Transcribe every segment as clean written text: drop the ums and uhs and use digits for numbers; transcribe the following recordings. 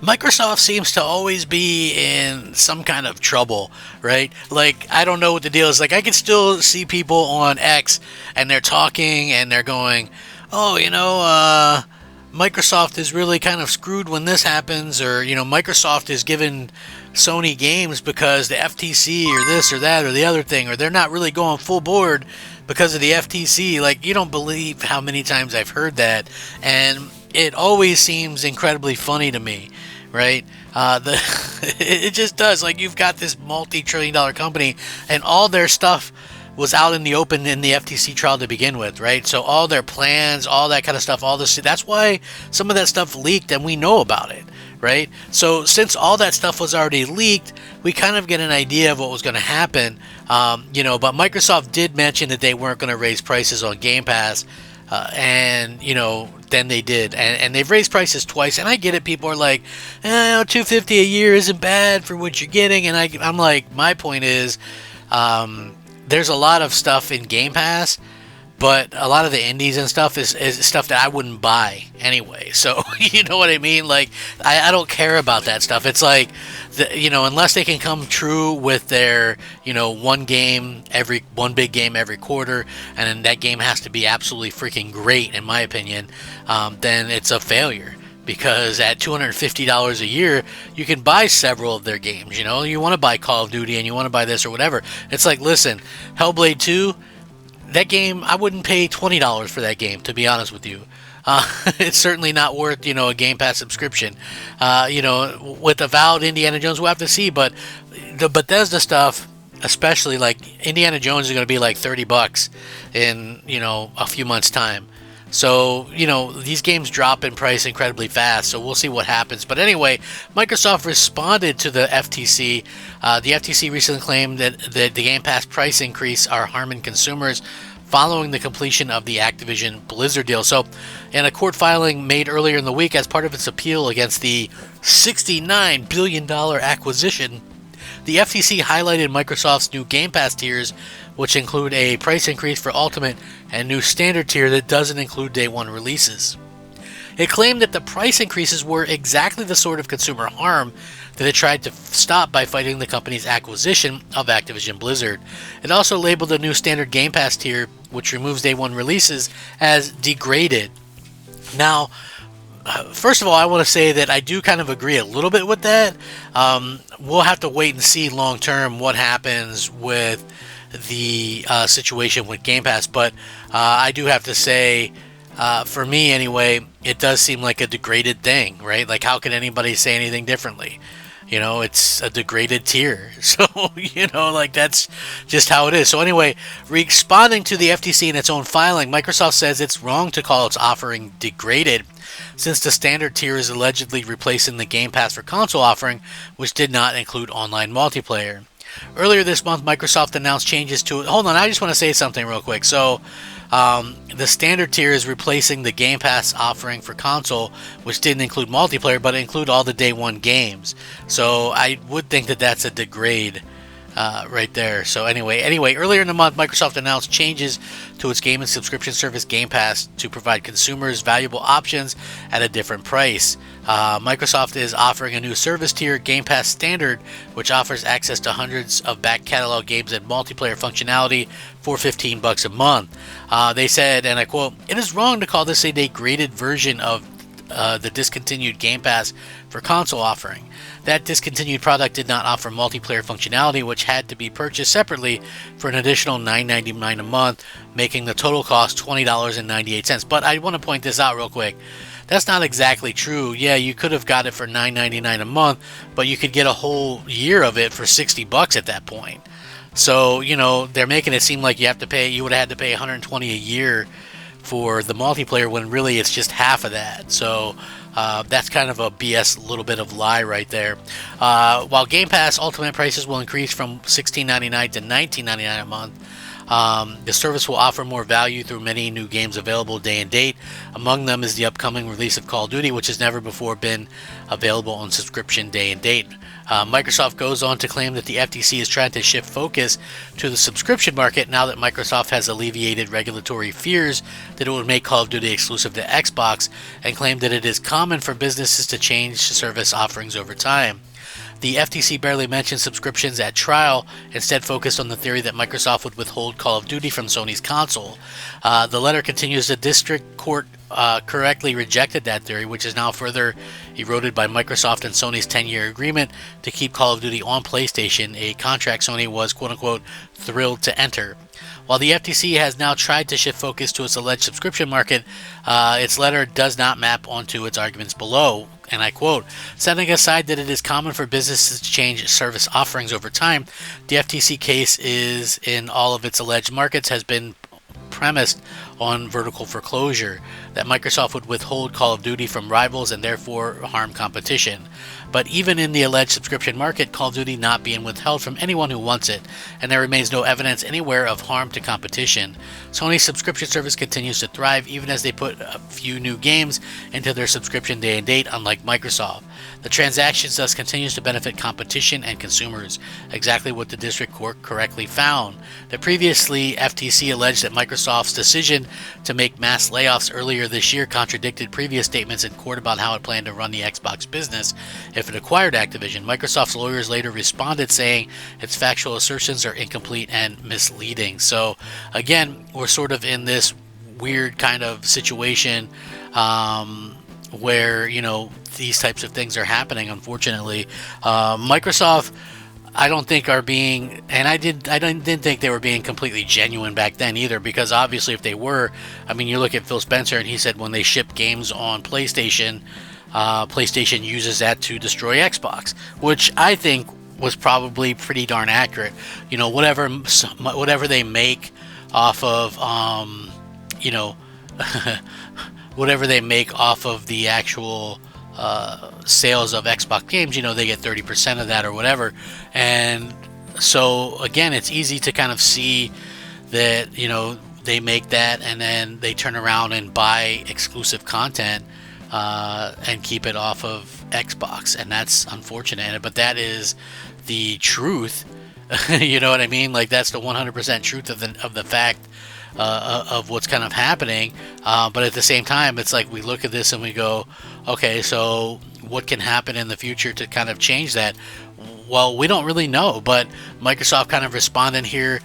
Microsoft seems to always be in some kind of trouble, right? Like, I don't know what the deal is. Like, I can still see people on X and they're talking and they're going, oh, Microsoft is really kind of screwed when this happens, or, Microsoft is giving Sony games because the FTC or this or that or the other thing, or they're not really going full board because of the FTC. Like, you don't believe how many times I've heard that. And it always seems incredibly funny to me, right? It just does. Like, you've got this multi-trillion-dollar company, and all their stuff was out in the open in the FTC trial to begin with, right? So all their plans, all that kind of stuff, all this, that's why some of that stuff leaked, and we know about it, right? So since all that stuff was already leaked, we kind of get an idea of what was going to happen, but Microsoft did mention that they weren't going to raise prices on Game Pass. Then they did, and they've raised prices twice. And I get it; people are like, $250 a year isn't bad for what you're getting. And I'm like, my point is, there's a lot of stuff in Game Pass, but a lot of the indies and stuff is stuff that I wouldn't buy anyway. So you know what I mean? Like, I don't care about that stuff. It's like, unless they can come true with their, one big game every quarter, and then that game has to be absolutely freaking great, in my opinion, then it's a failure. Because at $250 a year, you can buy several of their games. You want to buy Call of Duty and you want to buy this or whatever. It's like, listen, Hellblade 2, that game, I wouldn't pay $20 for that game, to be honest with you. It's certainly not worth, a Game Pass subscription. With Avowed Indiana Jones, we'll have to see. But the Bethesda stuff, especially, like, Indiana Jones is going to be like $30 in, a few months' time. So, these games drop in price incredibly fast, so we'll see what happens. But anyway, Microsoft responded to the FTC. The FTC recently claimed that the Game Pass price increase are harming consumers following the completion of the Activision Blizzard deal. So, in a court filing made earlier in the week as part of its appeal against the $69 billion acquisition, the FTC highlighted Microsoft's new Game Pass tiers, which include a price increase for Ultimate and new Standard tier that doesn't include Day 1 releases. It claimed that the price increases were exactly the sort of consumer harm that it tried to stop by fighting the company's acquisition of Activision Blizzard. It also labeled the new Standard Game Pass tier, which removes Day 1 releases, as degraded. Now, first of all, I want to say that I do kind of agree a little bit with that. We'll have to wait and see long term what happens with the situation with Game Pass, but I do have to say, for me anyway, it does seem like a degraded thing, right? Like, how can anybody say anything differently? It's a degraded tier. So, that's just how it is. So anyway, responding to the FTC in its own filing, Microsoft says it's wrong to call its offering degraded, since the Standard tier is allegedly replacing the Game Pass for console offering, which did not include online multiplayer. Earlier this month, Microsoft announced changes to it. Hold on, I just want to say something real quick. So, the Standard tier is replacing the Game Pass offering for console, which didn't include multiplayer, but include all the Day 1 games. So, I would think that that's a degrade right there. So anyway, earlier in the month, Microsoft announced changes to its game and subscription service Game Pass to provide consumers valuable options at a different price. Microsoft is offering a new service tier, Game Pass Standard, which offers access to hundreds of back catalog games and multiplayer functionality for $15 a month. They said, and I quote, "It is wrong to call this a degraded version of the discontinued Game Pass for console offering. That discontinued product did not offer multiplayer functionality, which had to be purchased separately for an additional $9.99 a month, making the total cost $20.98. But I want to point this out real quick. That's not exactly true. Yeah, you could have got it for $9.99 a month, but you could get a whole year of it for $60 at that point. So, they're making it seem like you would have had to pay $120 a year for the multiplayer, when really it's just half of that. So that's kind of a BS little bit of lie right there. While Game Pass Ultimate prices will increase from $16.99 to $19.99 a month, The service will offer more value through many new games available day and date. Among them is the upcoming release of Call of Duty, which has never before been available on subscription day and date. Microsoft goes on to claim that the FTC is trying to shift focus to the subscription market now that Microsoft has alleviated regulatory fears that it would make Call of Duty exclusive to Xbox, and claimed that it is common for businesses to change service offerings over time. The FTC barely mentioned subscriptions at trial, instead focused on the theory that Microsoft would withhold Call of Duty from Sony's console. The letter continues, the district court correctly rejected that theory, which is now further eroded by Microsoft and Sony's 10-year agreement to keep Call of Duty on PlayStation, a contract Sony was quote-unquote thrilled to enter. While the FTC has now tried to shift focus to its alleged subscription market, its letter does not map onto its arguments below. And I quote, setting aside that it is common for businesses to change service offerings over time, the FTC case is in all of its alleged markets has been premised on vertical foreclosure, that Microsoft would withhold Call of Duty from rivals and therefore harm competition. But even in the alleged subscription market, Call of Duty not being withheld from anyone who wants it, and there remains no evidence anywhere of harm to competition. Sony's subscription service continues to thrive even as they put a few new games into their subscription day and date, unlike Microsoft. The transactions thus continues to benefit competition and consumers, exactly what the district court correctly found. The previously FTC alleged that Microsoft's decision to make mass layoffs earlier this year contradicted previous statements in court about how it planned to run the Xbox business if it acquired Activision. Microsoft's lawyers later responded saying its factual assertions are incomplete and misleading. So again, we're sort of in this weird kind of situation where, you know, these types of things are happening, unfortunately. Microsoft, I don't think are being, and I didn't think they were being completely genuine back then either, because obviously if they were, I mean, you look at Phil Spencer and he said when they ship games on PlayStation, PlayStation uses that to destroy Xbox, which I think was probably pretty darn accurate. You know, whatever they make off of, you know, whatever they make off of the actual sales of Xbox games, you know, they get 30% of that or whatever. And so again, it's easy to kind of see that, you know, they make that and then they turn around and buy exclusive content and keep it off of Xbox, and that's unfortunate, but that is the truth. You know what I mean? Like, that's the 100% truth of the fact of what's kind of happening. But at the same time, it's like we look at this and we go, okay, so what can happen in the future to kind of change that? Well, we don't really know, but Microsoft kind of responding here.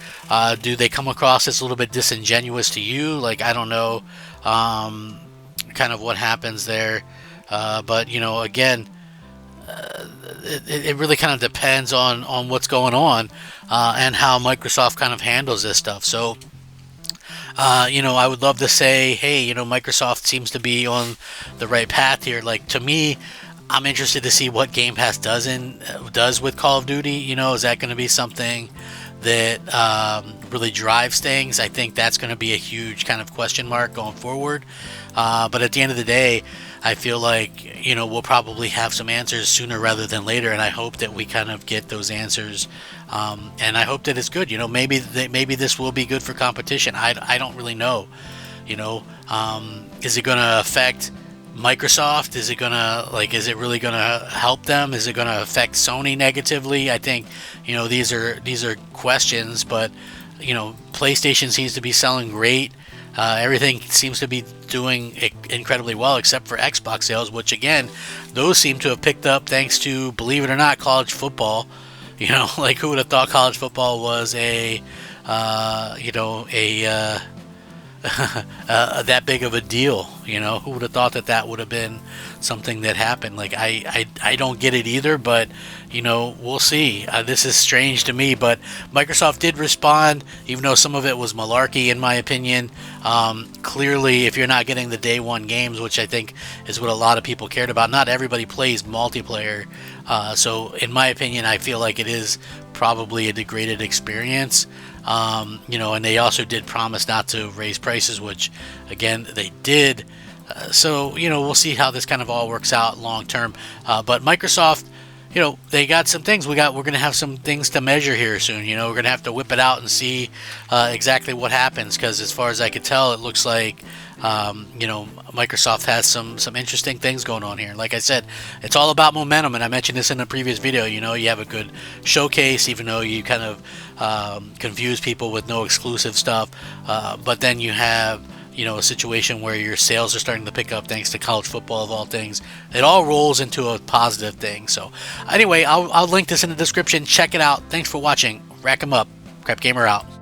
Do they come across as a little bit disingenuous to you? Like, I don't know kind of what happens there. But, you know, again, it really kind of depends on what's going on and how Microsoft kind of handles this stuff. So, you know, I would love to say, hey, you know, Microsoft seems to be on the right path here. Like, to me, I'm interested to see what Game Pass does with Call of Duty. You know, is that going to be something that really drives things? I think that's going to be a huge kind of question mark going forward. But at the end of the day, I feel like, you know, we'll probably have some answers sooner rather than later, and I hope that we kind of get those answers. And I hope that it's good. You know, maybe this will be good for competition. I don't really know. You know, is it going to affect Microsoft? Is it really going to help them? Is it going to affect Sony negatively? I think, you know, these are questions, but, you know, PlayStation seems to be selling great. Everything seems to be doing incredibly well except for Xbox sales, which again, those seem to have picked up thanks to, believe it or not, college football. You know, like, who would have thought college football was that big of a deal? You know, who would have thought that would have been something that happened? Like, I don't get it either, but, you know, we'll see. This is strange to me, but Microsoft did respond, even though some of it was malarkey, in my opinion. Clearly, if you're not getting the day one games, which I think is what a lot of people cared about, not everybody plays multiplayer. So in my opinion, I feel like it is probably a degraded experience. You know, and they also did promise not to raise prices, which again, they did. So, you know, we'll see how this kind of all works out long term. But Microsoft, they got some things. We're going to have some things to measure here soon. We're going to have to whip it out and see exactly what happens. Because as far as I could tell, it looks like Microsoft has some interesting things going on here. Like I said, it's all about momentum, and I mentioned this in a previous video. You have a good showcase, even though you kind of confuse people with no exclusive stuff. But then you have a situation where your sales are starting to pick up thanks to college football of all things. It all rolls into a positive thing. So anyway, I'll link this in the description. Check it out. Thanks for watching. Rack 'em up. Crap Gamer out.